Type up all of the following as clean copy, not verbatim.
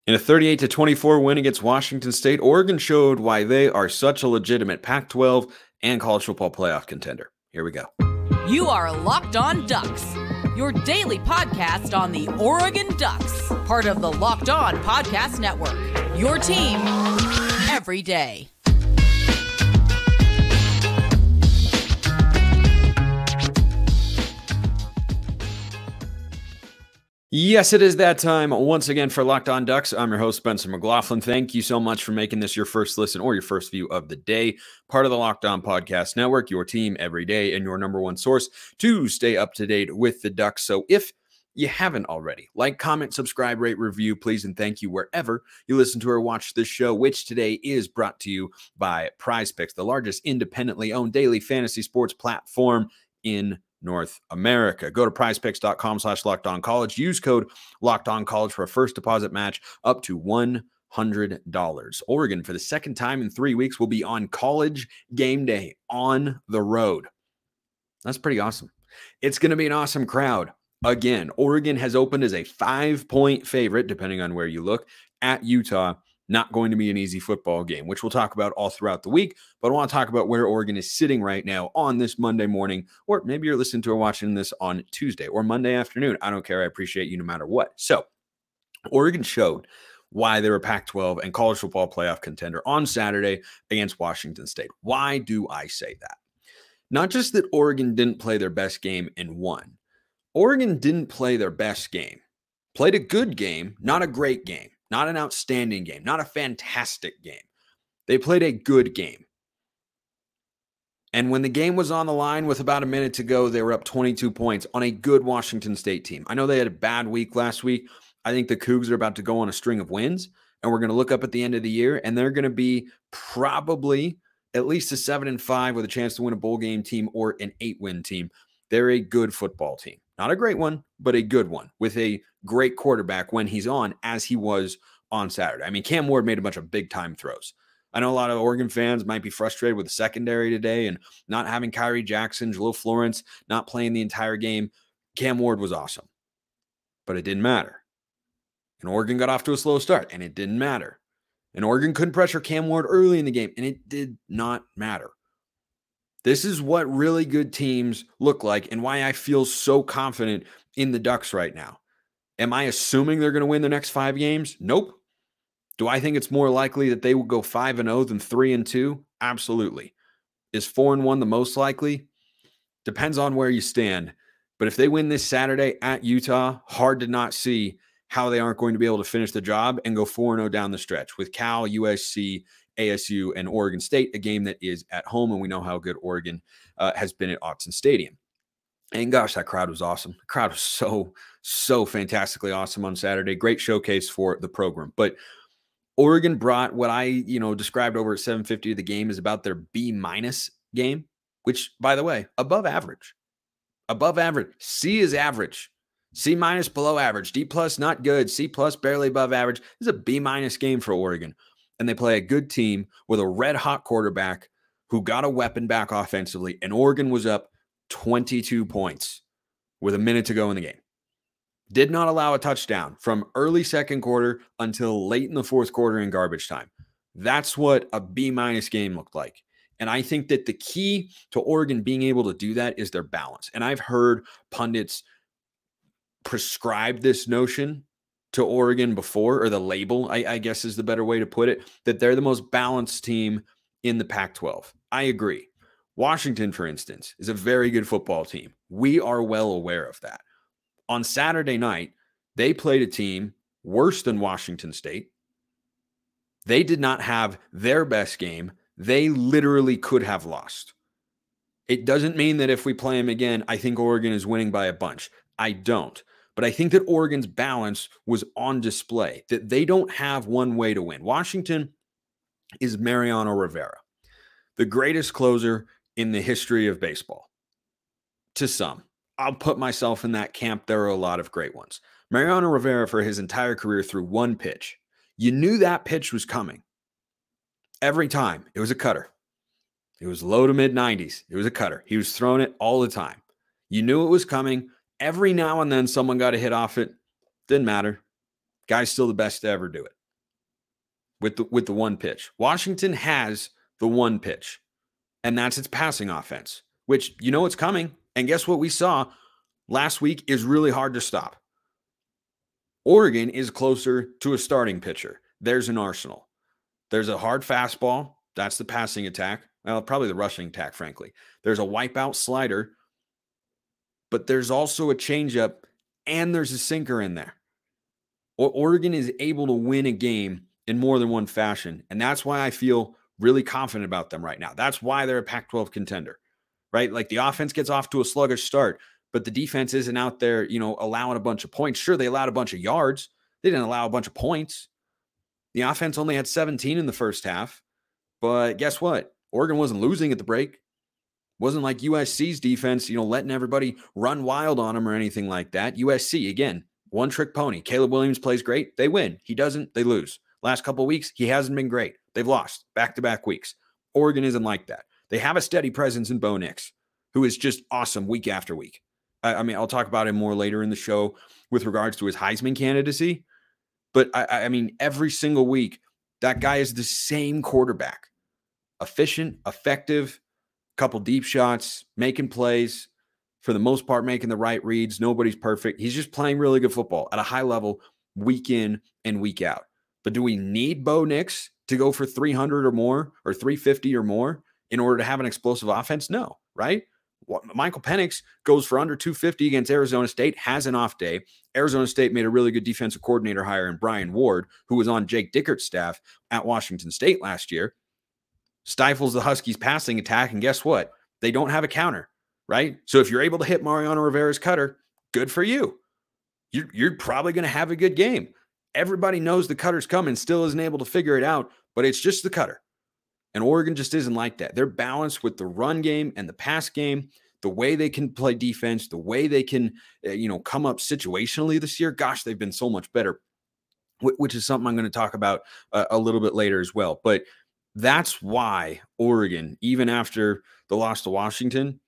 In a 38-24 win against Washington State, Oregon showed why they are such a legitimate Pac-12 and college football playoff contender. Here we go. You are Locked On Ducks, your daily podcast on the Oregon Ducks, part of the Locked On Podcast Network, your team every day. Yes, it is that time once again for Locked On Ducks. I'm your host, Spencer McLaughlin. Thank you so much for making this your first listen or your first view of the day. Part of the Locked On Podcast Network, your team every day, and your number one source to stay up to date with the Ducks. So if you haven't already, like, comment, subscribe, rate, review, please, and thank you wherever you listen to or watch this show, which today is brought to you by PrizePicks, the largest independently owned daily fantasy sports platform in North America. Go to prizepicks.com/lockedoncollege. Use code LOCKEDONCollege for a first deposit match up to $100. Oregon, for the second time in 3 weeks, will be on College game day on the road. That's pretty awesome. It's going to be an awesome crowd. Again, Oregon has opened as a 5-point favorite, depending on where you look, at Utah. Not going to be an easy football game, which we'll talk about all throughout the week. But I want to talk about where Oregon is sitting right now on this Monday morning, or maybe you're listening to or watching this on Tuesday or Monday afternoon. I don't care. I appreciate you no matter what. So Oregon showed why they were Pac-12 and college football playoff contender on Saturday against Washington State. Why do I say that? Not just that Oregon didn't play their best game and won. Oregon didn't play their best game. Played a good game, not a great game. Not an outstanding game, not a fantastic game. They played a good game. And when the game was on the line with about a minute to go, they were up 22 points on a good Washington State team. I know they had a bad week last week. I think the Cougars are about to go on a string of wins, and we're going to look up at the end of the year, and they're going to be probably at least a 7-5 with a chance to win a bowl game team or an 8-win team. They're a good football team. Not a great one, but a good one with a great quarterback when he's on, as he was on Saturday. I mean, Cam Ward made a bunch of big-time throws. I know a lot of Oregon fans might be frustrated with the secondary today and not having Kyrie Jackson, Jalil Florence, not playing the entire game. Cam Ward was awesome, but it didn't matter. And Oregon got off to a slow start, and it didn't matter. And Oregon couldn't pressure Cam Ward early in the game, and it did not matter. This is what really good teams look like and why I feel so confident in the Ducks right now. Am I assuming they're going to win the next 5 games? Nope. Do I think it's more likely that they will go 5-0 than 3-2? Absolutely. Is 4-1 the most likely? Depends on where you stand. But if they win this Saturday at Utah, hard to not see how they aren't going to be able to finish the job and go 4-0 down the stretch with Cal, USC, ASU, and Oregon State, a game that is at home, and we know how good Oregon has been at Autzen Stadium. And gosh, that crowd was awesome. The crowd was so fantastically awesome on Saturday. Great showcase for the program. But Oregon brought what I described over at 750 of the game is about their B- game, which, by the way, above average. Above average. C is average. C- below average. D+ not good. C+ barely above average. This is a B- game for Oregon. And they play a good team with a red-hot quarterback who got a weapon back offensively, and Oregon was up 22 points with a minute to go in the game. Did not allow a touchdown from early second quarter until late in the fourth quarter in garbage time. That's what a B- game looked like. And I think that the key to Oregon being able to do that is their balance. And I've heard pundits prescribe this notion to Oregon before, or the label, I guess is the better way to put it, that they're the most balanced team in the Pac-12. I agree. Washington, for instance, is a very good football team. We are well aware of that. On Saturday night, they played a team worse than Washington State. They did not have their best game. They literally could have lost. It doesn't mean that if we play them again, I think Oregon is winning by a bunch. I don't. But I think that Oregon's balance was on display, that they don't have one way to win. Washington is Mariano Rivera, the greatest closer in the history of baseball. To some. I'll put myself in that camp. There are a lot of great ones. Mariano Rivera, for his entire career, threw one pitch. You knew that pitch was coming. Every time. It was a cutter. It was low to mid-90s. It was a cutter. He was throwing it all the time. You knew it was coming. Every now and then someone got a hit off it. Didn't matter. Guy's still the best to ever do it. with the one pitch. Washington has the one pitch, and that's its passing offense, which you know it's coming. And guess what we saw last week is really hard to stop. Oregon is closer to a starting pitcher. There's an arsenal. There's a hard fastball. That's the passing attack. Well, probably the rushing attack, frankly. There's a wipeout slider, but there's also a changeup, and there's a sinker in there. Oregon is able to win a game in more than one fashion, and that's why I feel really confident about them right now. That's why they're a Pac-12 contender, right? Like the offense gets off to a sluggish start, but the defense isn't out there, allowing a bunch of points. Sure, they allowed a bunch of yards. They didn't allow a bunch of points. The offense only had 17 in the first half, but guess what? Oregon wasn't losing at the break. Wasn't like USC's defense, letting everybody run wild on them or anything like that. USC, again, one-trick pony. Caleb Williams plays great. They win. He doesn't. They lose. Last couple of weeks, he hasn't been great. They've lost back-to-back weeks. Oregon isn't like that. They have a steady presence in Bo Nix, who is just awesome week after week. I'll talk about him more later in the show with regards to his Heisman candidacy. But, every single week, that guy is the same quarterback. Efficient, effective, couple deep shots, making plays, for the most part, making the right reads. Nobody's perfect. He's just playing really good football at a high level week in and week out. But do we need Bo Nix to go for 300 or more or 350 or more in order to have an explosive offense? No, right? Michael Penix goes for under 250 against Arizona State, has an off day. Arizona State made a really good defensive coordinator hire in Brian Ward, who was on Jake Dickert's staff at Washington State last year. Stifles the Huskies' passing attack, and guess what? They don't have a counter, right? So if you're able to hit Mariano Rivera's cutter, good for you. You're probably going to have a good game. Everybody knows the cutter's coming, still isn't able to figure it out, but it's just the cutter. And Oregon just isn't like that. They're balanced with the run game and the pass game, the way they can play defense, the way they can, come up situationally this year. Gosh, they've been so much better, which is something I'm going to talk about a little bit later as well. But that's why Oregon, even after the loss to Washington,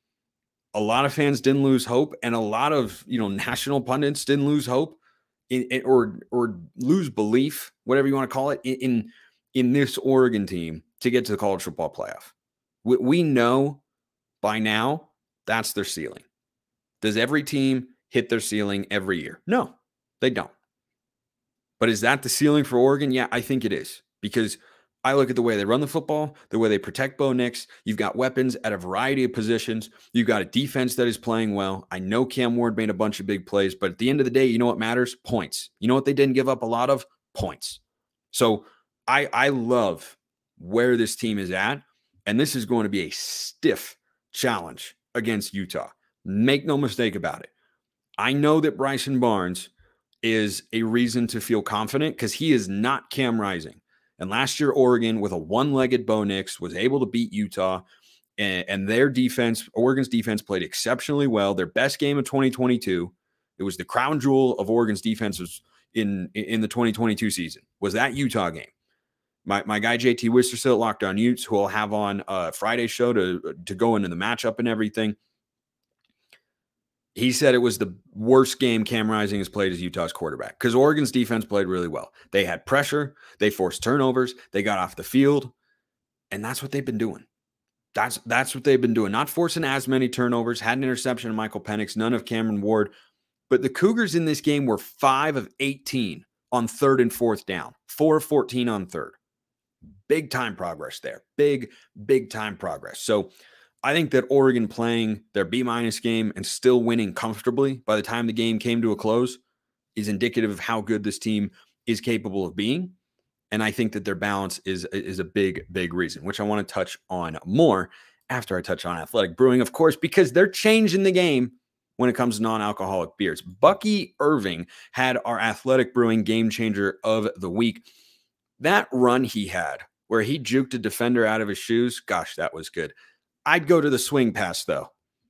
a lot of fans didn't lose hope, and a lot of national pundits didn't lose hope or lose belief, whatever you want to call it, in this Oregon team to get to the college football playoff. We know by now that's their ceiling. Does every team hit their ceiling every year? No, they don't. But is that the ceiling for Oregon? Yeah, I think it is, because I look at the way they run the football, the way they protect Bo Nix. You've got weapons at a variety of positions. You've got a defense that is playing well. I know Cam Ward made a bunch of big plays, but at the end of the day, you know what matters? Points. You know what they didn't give up a lot of? Points. So I love where this team is at, and this is going to be a stiff challenge against Utah. Make no mistake about it. I know that Bryson Barnes is a reason to feel confident because he is not Cam Rising. And last year, Oregon, with a one-legged Bo Nix, was able to beat Utah, and their defense, Oregon's defense, played exceptionally well. Their best game of 2022, it was the crown jewel of Oregon's defense was in the 2022 season, was that Utah game. My guy JT Wistersill at Locked On Utes, who I'll have on Friday's show to go into the matchup and everything, he said it was the worst game Cam Rising has played as Utah's quarterback because Oregon's defense played really well. They had pressure. They forced turnovers. They got off the field. And that's what they've been doing. That's what they've been doing. Not forcing as many turnovers. Had an interception of Michael Penix. None of Cameron Ward. But the Cougars in this game were 5 of 18 on third and fourth down. 4 of 14 on third. Big time progress there. Big time progress. So I think that Oregon playing their B- game and still winning comfortably by the time the game came to a close is indicative of how good this team is capable of being. And I think that their balance is a big reason, which I want to touch on more after I touch on Athletic Brewing, of course, because they're changing the game when it comes to non-alcoholic beers. Bucky Irving had our Athletic Brewing game changer of the week. That run he had where he juked a defender out of his shoes, gosh, that was good. I'd go to the swing pass, though.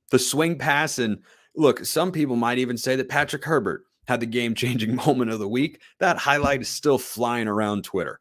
The swing pass, and look, some people might even say that Patrick Herbert had the game-changing moment of the week. That highlight is still flying around Twitter.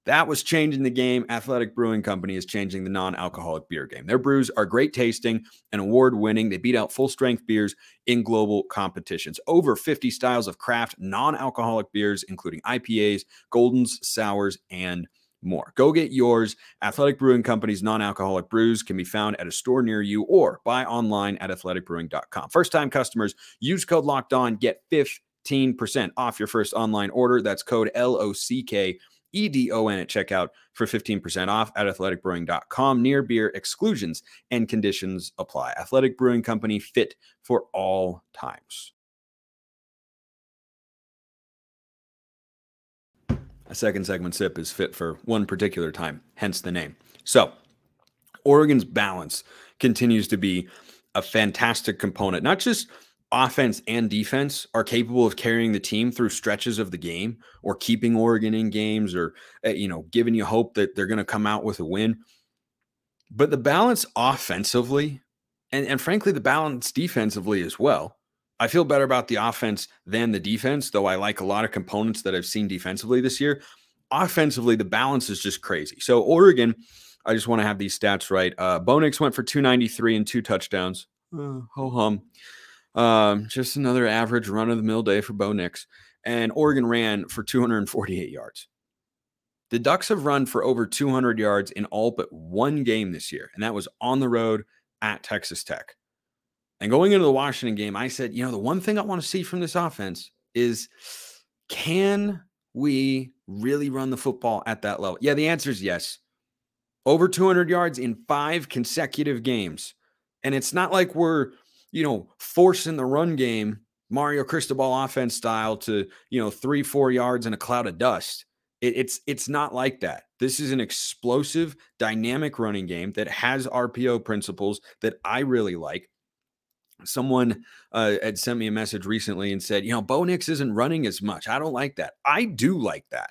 That was changing the game. Athletic Brewing Company is changing the non-alcoholic beer game. Their brews are great tasting and award-winning. They beat out full-strength beers in global competitions. Over 50 styles of craft non-alcoholic beers, including IPAs, Goldens, Sours, and more. Go get yours. Athletic Brewing Company's non-alcoholic brews can be found at a store near you or buy online at athleticbrewing.com. First-time customers, use code LOCKEDON, get 15% off your first online order. That's code LOCKEDON at checkout for 15% off at athleticbrewing.com. Near beer exclusions and conditions apply. Athletic Brewing Company, fit for all times. A second segment sip is fit for one particular time, hence the name. So, Oregon's balance continues to be a fantastic component. Not just offense and defense are capable of carrying the team through stretches of the game or keeping Oregon in games or, giving you hope that they're going to come out with a win. But the balance offensively and frankly, the balance defensively as well. I feel better about the offense than the defense, though I like a lot of components that I've seen defensively this year. Offensively, the balance is just crazy. So Oregon, I just want to have these stats right. Bo Nix went for 293 and 2 touchdowns. Ho-hum. Just another average run-of-the-mill day for Bo Nix. And Oregon ran for 248 yards. The Ducks have run for over 200 yards in all but one game this year, and that was on the road at Texas Tech. And going into the Washington game, I said, the one thing I want to see from this offense is, can we really run the football at that level? Yeah, the answer is yes. Over 200 yards in 5 consecutive games. And it's not like we're, forcing the run game, Mario Cristobal offense style to, 3-4 yards in a cloud of dust. It's not like that. This is an explosive, dynamic running game that has RPO principles that I really like. Someone had sent me a message recently and said, Bo Nix isn't running as much. I don't like that. I do like that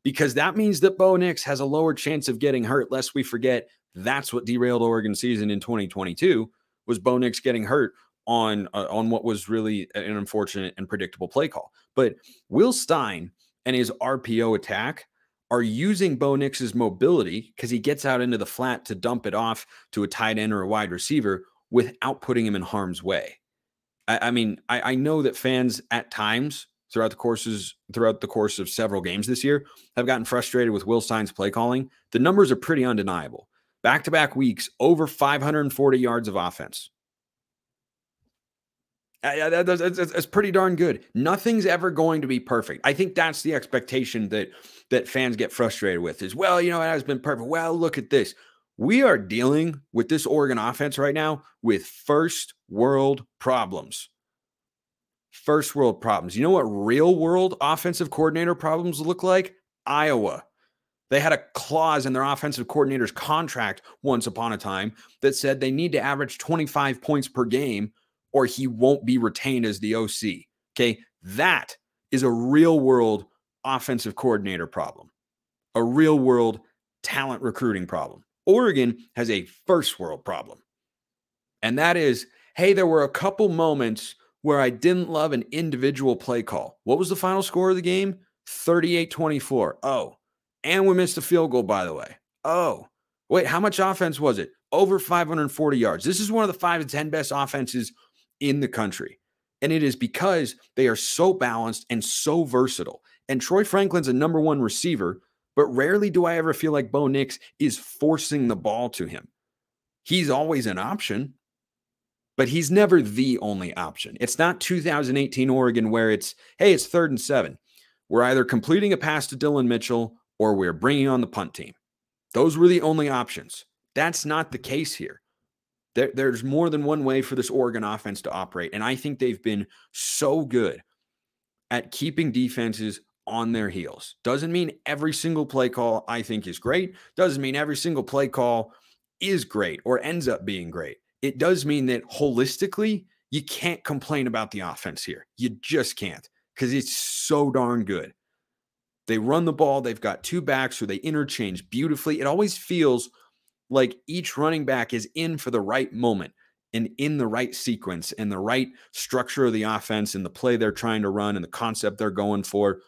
because that means that Bo Nix has a lower chance of getting hurt, lest we forget that's what derailed Oregon season in 2022 was Bo Nix getting hurt on what was really an unfortunate and predictable play call. But Will Stein and his RPO attack are using Bo Nix's mobility because he gets out into the flat to dump it off to a tight end or a wide receiver without putting him in harm's way. I know that fans at times throughout the course of several games this year have gotten frustrated with Will Stein's play calling. The numbers are pretty undeniable. Back-to-back weeks, over 540 yards of offense. That's pretty darn good. Nothing's ever going to be perfect. I think that's the expectation that fans get frustrated with is, it has been perfect. Well, look at this. We are dealing with this Oregon offense right now with first world problems. First world problems. You know what real world offensive coordinator problems look like? Iowa. They had a clause in their offensive coordinator's contract once upon a time that said they need to average 25 points per game or he won't be retained as the OC. Okay, that is a real world offensive coordinator problem. A real world talent recruiting problem. Oregon has a first world problem. And that is, hey, there were a couple moments where I didn't love an individual play call. What was the final score of the game? 38-24. Oh, and we missed a field goal, by the way. Oh, wait, how much offense was it? Over 540 yards. This is one of the 5 to 10 best offenses in the country. And it is because they are so balanced and so versatile. And Troy Franklin's a number 1 receiver, but rarely do I ever feel like Bo Nix is forcing the ball to him. He's always an option, but he's never the only option. It's not 2018 Oregon where it's 3rd and 7. We're either completing a pass to Dylan Mitchell or we're bringing on the punt team. Those were the only options. That's not the case here. There's more than one way for this Oregon offense to operate, and I think they've been so good at keeping defenses on their heels. Doesn't mean every single play call I think is great. Doesn't mean every single play call is great or ends up being great. It does mean that holistically, you can't complain about the offense here. You just can't because it's so darn good. They run the ball. They've got 2 backs who they interchange beautifully. It always feels like each running back is in for the right moment and in the right sequence and the right structure of the offense and the play they're trying to run and the concept they're going for.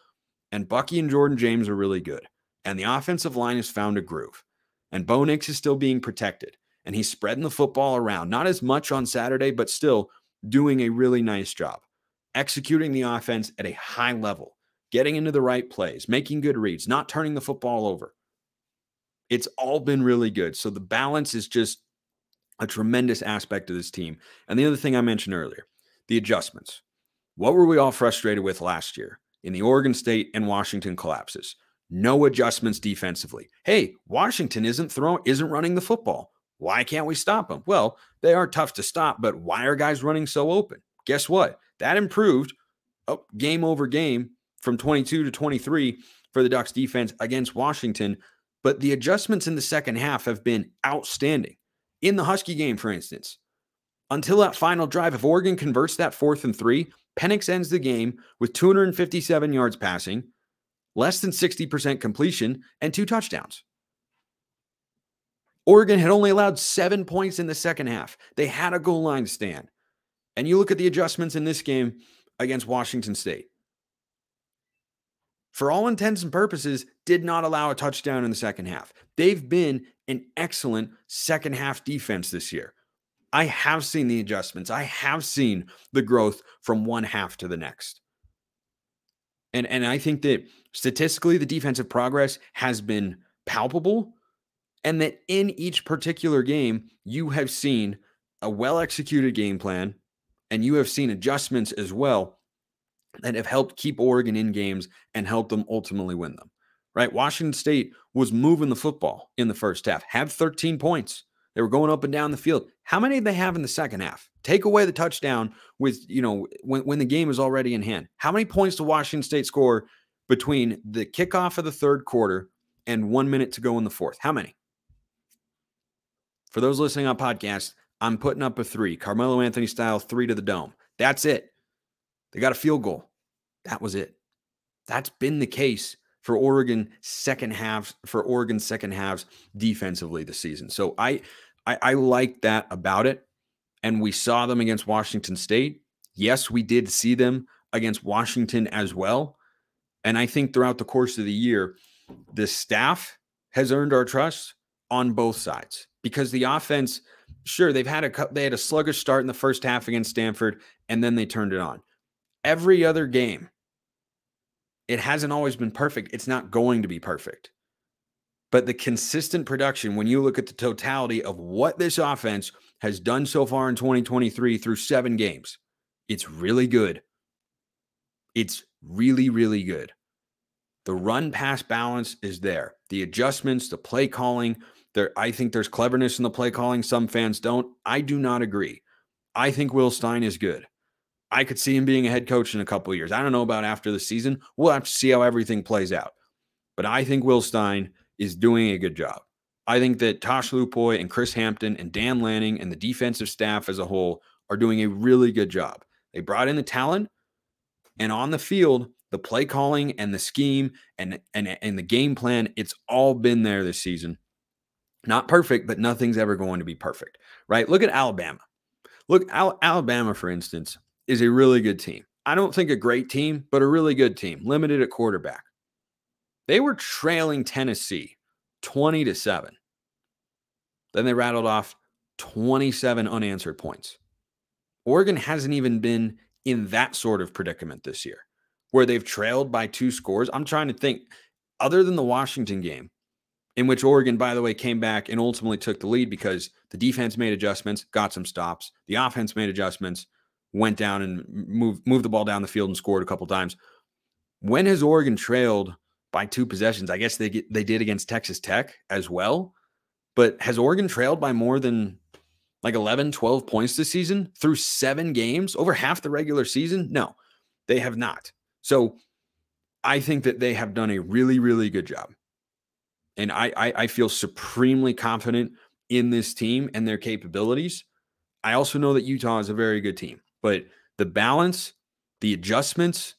And Bucky and Jordan James are really good. and the offensive line has found a groove. And Bo Nix is still being protected. And he's spreading the football around. Not as much on Saturday, but still doing a really nice job. Executing the offense at a high level. Getting into the right plays. Making good reads. Not turning the football over. It's all been really good. So the balance is just a tremendous aspect of this team. And the other thing I mentioned earlier, the adjustments. What were we all frustrated with last year in the Oregon State and Washington collapses? No adjustments defensively. Hey, Washington isn't running the football. Why can't we stop them? Well, they are tough to stop, but why are guys running so open? Guess what? That improved game over game from 22 to 23 for the Ducks defense against Washington. But the adjustments in the second half have been outstanding. In the Husky game, for instance, until that final drive, if Oregon converts that 4th and 3, Penix ends the game with 257 yards passing, less than 60% completion, and 2 touchdowns. Oregon had only allowed 7 points in the second half. They had a goal line stand. And you look at the adjustments in this game against Washington State. For all intents and purposes, did not allow a touchdown in the second half. They've been an excellent second half defense this year. I have seen the adjustments. I have seen the growth from one half to the next. And I think that statistically, the defensive progress has been palpable, and that in each particular game, you have seen a well-executed game plan, and you have seen adjustments as well that have helped keep Oregon in games and helped them ultimately win them, right? Washington State was moving the football in the first half, had 13 points. They were going up and down the field. How many did they have in the second half? Take away the touchdown with, when the game is already in hand. How many points did Washington State score between the kickoff of the third quarter and 1 minute to go in the fourth? How many? For those listening on podcast, I'm putting up a 3. Carmelo Anthony style 3 to the dome. That's it. They got a field goal. That was it. That's been the case for Oregon's second halves defensively this season. So I like that about it. And we saw them against Washington State. Yes, we did see them against Washington as well. And I think throughout the course of the year, the staff has earned our trust on both sides, because the offense, sure, they had a sluggish start in the first half against Stanford, and then they turned it on. Every other game, it hasn't always been perfect. It's not going to be perfect. But the consistent production, when you look at the totality of what this offense has done so far in 2023 through 7 games, it's really good. It's really, really good. The run-pass balance is there. The adjustments, the play calling, I think there's cleverness in the play calling. Some fans don't. I do not agree. I think Will Stein is good. I could see him being a head coach in a couple of years. I don't know about after the season. We'll have to see how everything plays out. But I think Will Stein is doing a good job. I think that Tosh Lupoy and Chris Hampton and Dan Lanning and the defensive staff as a whole are doing a really good job. They brought in the talent, and on the field, the play calling and the scheme and the game plan, it's all been there this season. Not perfect, but nothing's ever going to be perfect, right? Look at Alabama. Look, Alabama, for instance, is a really good team. I don't think a great team, but a really good team, limited at quarterback. They were trailing Tennessee 20-7. Then they rattled off 27 unanswered points. Oregon hasn't even been in that sort of predicament this year, where they've trailed by 2 scores. I'm trying to think, other than the Washington game, in which Oregon, by the way, came back and ultimately took the lead because the defense made adjustments, got some stops. The offense made adjustments, went down and moved the ball down the field and scored a couple times. When has Oregon trailed by 2 possessions? I guess they did against Texas Tech as well. But has Oregon trailed by more than like 11, 12 points this season through 7 games, over half the regular season? No, they have not. So I think that they have done a really, really good job. And I feel supremely confident in this team and their capabilities. I also know that Utah is a very good team. But the balance, the adjustments,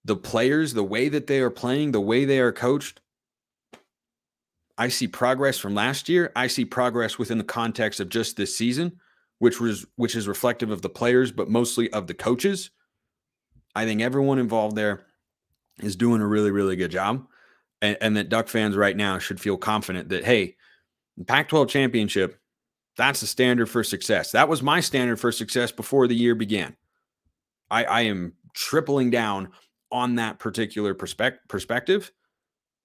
the players, the way that they are playing, the way they are coached, I see progress from last year. I see progress within the context of just this season, which is reflective of the players, but mostly of the coaches. I think everyone involved there is doing a really, really good job. and that Duck fans right now should feel confident that, hey, the Pac-12 championship, that's the standard for success. That was my standard for success before the year began. I am tripling down on that particular perspective.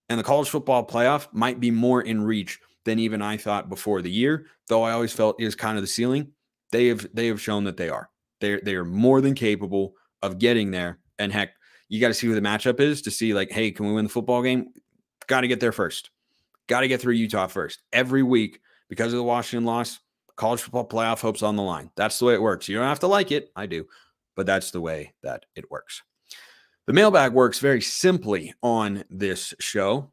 And the college football playoff might be more in reach than even I thought before the year, though I always felt is kind of the ceiling. They have shown that they are. They are more than capable of getting there. And heck, you got to see who the matchup is to see, like, hey, can we win the football game? Got to get there first. Got to get through Utah first. Every week, because of the Washington loss, college football playoff hope's on the line. That's the way it works. You don't have to like it. I do. But that's the way that it works. The mailbag works very simply on this show.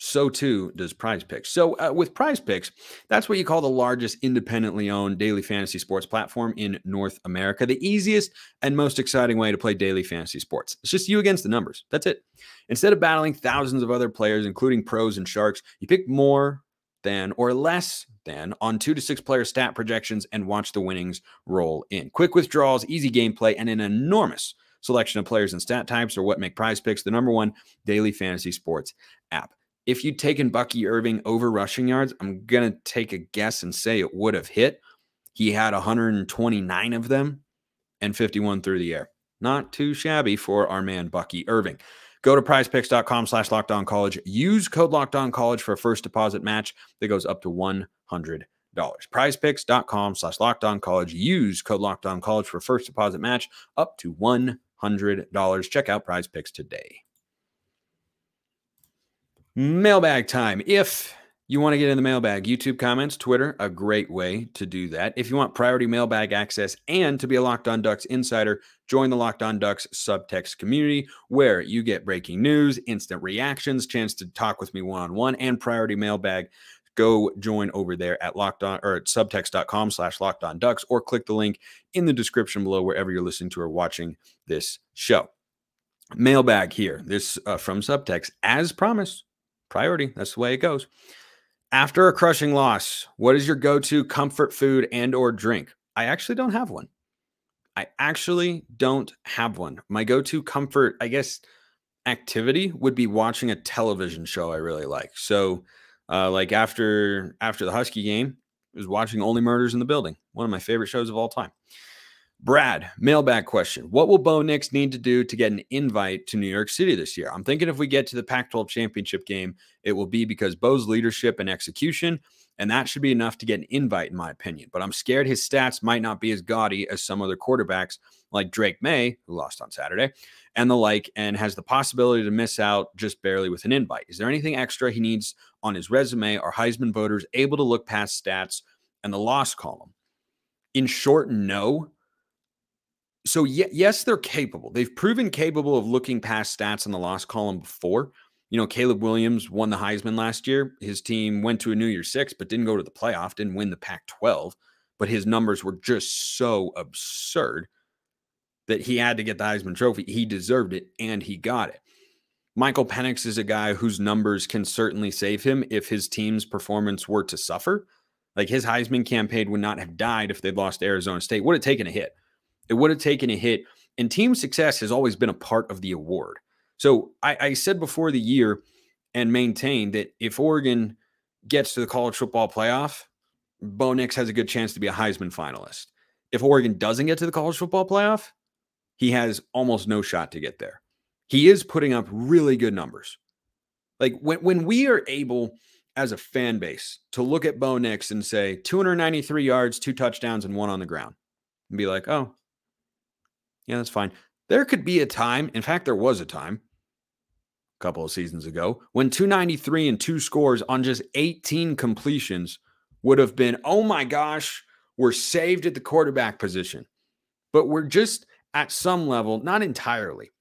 So too does Prize Picks. So with Prize Picks, that's what you call the largest independently owned daily fantasy sports platform in North America. The easiest and most exciting way to play daily fantasy sports. It's just you against the numbers. That's it. Instead of battling thousands of other players, including pros and sharks, you pick more than or less than on 2 to 6 player stat projections and watch the winnings roll in. Quick withdrawals, easy gameplay, and an enormous selection of players and stat types are what make Prize Picks the #1 daily fantasy sports app. If you'd taken Bucky Irving over rushing yards, I'm going to take a guess and say it would have hit. He had 129 of them and 51 through the air. Not too shabby for our man Bucky Irving. Go to prizepicks.com/lockedoncollege. Use code LockedOnCollege for a first deposit match that goes up to $100. Prizepicks.com/lockedoncollege. Use code LockedOnCollege for a first deposit match up to $100. Check out Prize Picks today. Mailbag time. If you want to get in the mailbag, YouTube comments, Twitter, a great way to do that. If you want priority mailbag access and to be a Locked On Ducks insider, join the Locked On Ducks SUBTEXT community where you get breaking news, instant reactions, chance to talk with me one-on-one, and priority mailbag. Go join over there at Locked On or at subtext.com/LockedOnDucks or click the link in the description below wherever you're listening to or watching this show. Mailbag here. This from SUBTEXT, as promised. Priority. That's the way it goes. After a crushing loss, what is your go-to comfort food and or drink? I actually don't have one. My go-to comfort, I guess, activity would be watching a television show I really like. So like after the Husky game, I was watching Only Murders in the Building, one of my favorite shows of all time. Brad, mailbag question. What will Bo Nix need to do to get an invite to New York City this year? I'm thinking if we get to the Pac-12 championship game, it will be because Bo's leadership and execution, and that should be enough to get an invite, in my opinion. But I'm scared his stats might not be as gaudy as some other quarterbacks like Drake May, who lost on Saturday, and the like, and has the possibility to miss out just barely with an invite. Is there anything extra he needs on his resume? Are Heisman voters able to look past stats and the loss column? In short, no. So yes, they're capable. They've proven capable of looking past stats in the loss column before. You know, Caleb Williams won the Heisman last year. His team went to a New Year's Six, but didn't go to the playoff, didn't win the Pac-12. But his numbers were just so absurd that he had to get the Heisman Trophy. He deserved it, and he got it. Michael Penix is a guy whose numbers can certainly save him if his team's performance were to suffer. Like his Heisman campaign would not have died if they'd lost to Arizona State. Would have taken a hit. It would have taken a hit, and team success has always been a part of the award. So I said before the year and maintained that if Oregon gets to the college football playoff, Bo Nix has a good chance to be a Heisman finalist. If Oregon doesn't get to the college football playoff, he has almost no shot to get there. He is putting up really good numbers. Like when we are able as a fan base to look at Bo Nix and say 293 yards, 2 touchdowns, and 1 on the ground and be like, oh, yeah, that's fine. There could be a time, in fact, there was a time a couple of seasons ago when 293 and 2 scores on just 18 completions would have been, oh my gosh, we're saved at the quarterback position. But we're just at some level, not entirely,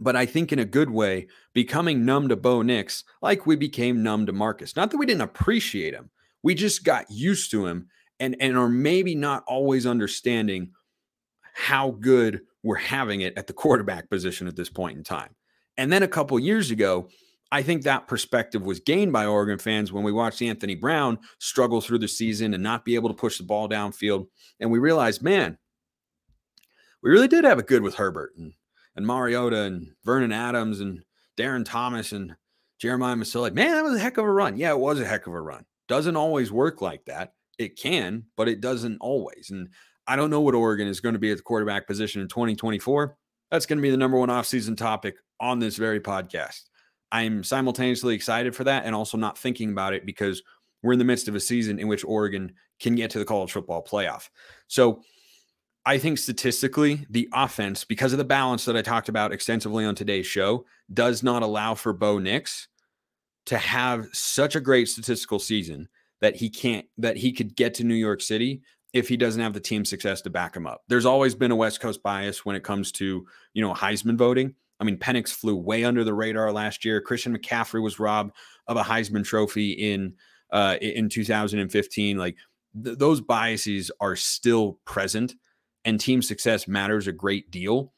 but I think in a good way, becoming numb to Bo Nix like we became numb to Marcus. Not that we didn't appreciate him. We just got used to him and are maybe not always understanding how good we're having it at the quarterback position at this point in time. And then a couple years ago, I think that perspective was gained by Oregon fans when we watched Anthony Brown struggle through the season and not be able to push the ball downfield. And we realized, man, we really did have it good with Herbert and Mariota and Vernon Adams and Darren Thomas and Jeremiah Masoli, like, man, that was a heck of a run. Yeah, it was a heck of a run. Doesn't always work like that. It can, but it doesn't always. And I don't know what Oregon is going to be at the quarterback position in 2024. That's going to be the number one offseason topic on this very podcast. I'm simultaneously excited for that and also not thinking about it because we're in the midst of a season in which Oregon can get to the college football playoff. So I think statistically, the offense, because of the balance that I talked about extensively on today's show, does not allow for Bo Nix to have such a great statistical season that he could get to New York City if he doesn't have the team success to back him up. There's always been a West Coast bias when it comes to, Heisman voting. I mean, Penix flew way under the radar last year. Christian McCaffrey was robbed of a Heisman Trophy in 2015. Like those biases are still present, and team success matters a great deal.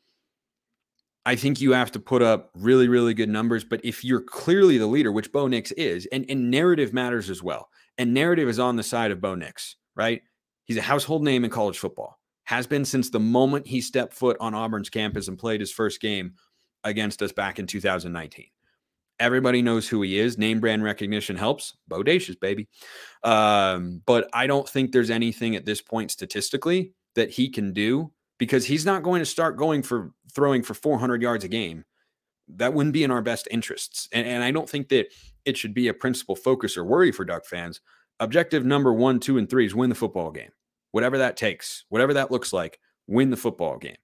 I think you have to put up really, really good numbers. But if you're clearly the leader, which Bo Nix is, and narrative matters as well, and narrative is on the side of Bo Nix, right? He's a household name in college football, has been since the moment he stepped foot on Auburn's campus and played his first game against us back in 2019. Everybody knows who he is. Name brand recognition helps. Bodacious, baby. But I don't think there's anything at this point statistically that he can do, because he's not going to start throwing for 400 yards a game. That wouldn't be in our best interests. And I don't think that it should be a principal focus or worry for Duck fans. Objective number 1, 2, and 3 is win the football game. Whatever that takes, whatever that looks like, win the football game.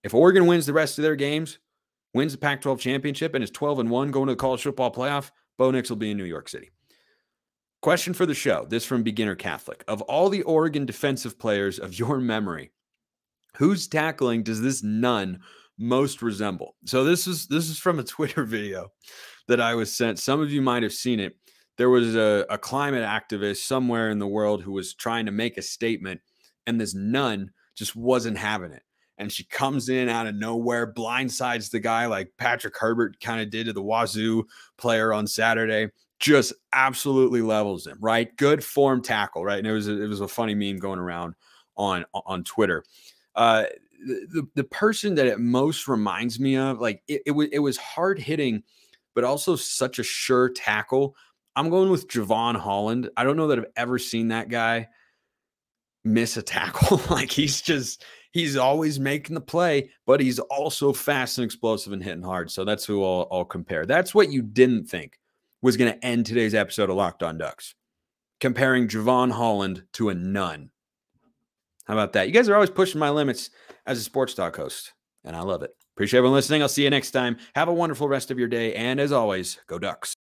If Oregon wins the rest of their games, wins the Pac-12 championship, and is 12-1 going to the college football playoff, Bo Nix will be in New York City. Question for the show, this from Beginner Catholic. Of all the Oregon defensive players of your memory, whose tackling does this none most resemble? So this is from a Twitter video that I was sent. Some of you might have seen it. There was a climate activist somewhere in the world who was trying to make a statement, and this nun just wasn't having it. And she comes in out of nowhere, blindsides the guy like Patrick Herbert kind of did to the Wazoo player on Saturday. Just absolutely levels him, right? Good form tackle, right? And it was a funny meme going around on Twitter. The person that it most reminds me of, like it was hard hitting, but also such a sure tackle. I'm going with Javon Holland. I don't know that I've ever seen that guy miss a tackle. Like he's always making the play, but he's also fast and explosive and hitting hard. So that's who I'll compare. That's what you didn't think was going to end today's episode of Locked On Ducks, comparing Javon Holland to a nun. How about that? You guys are always pushing my limits as a sports talk host, and I love it. Appreciate everyone listening. I'll see you next time. Have a wonderful rest of your day, and as always, go Ducks.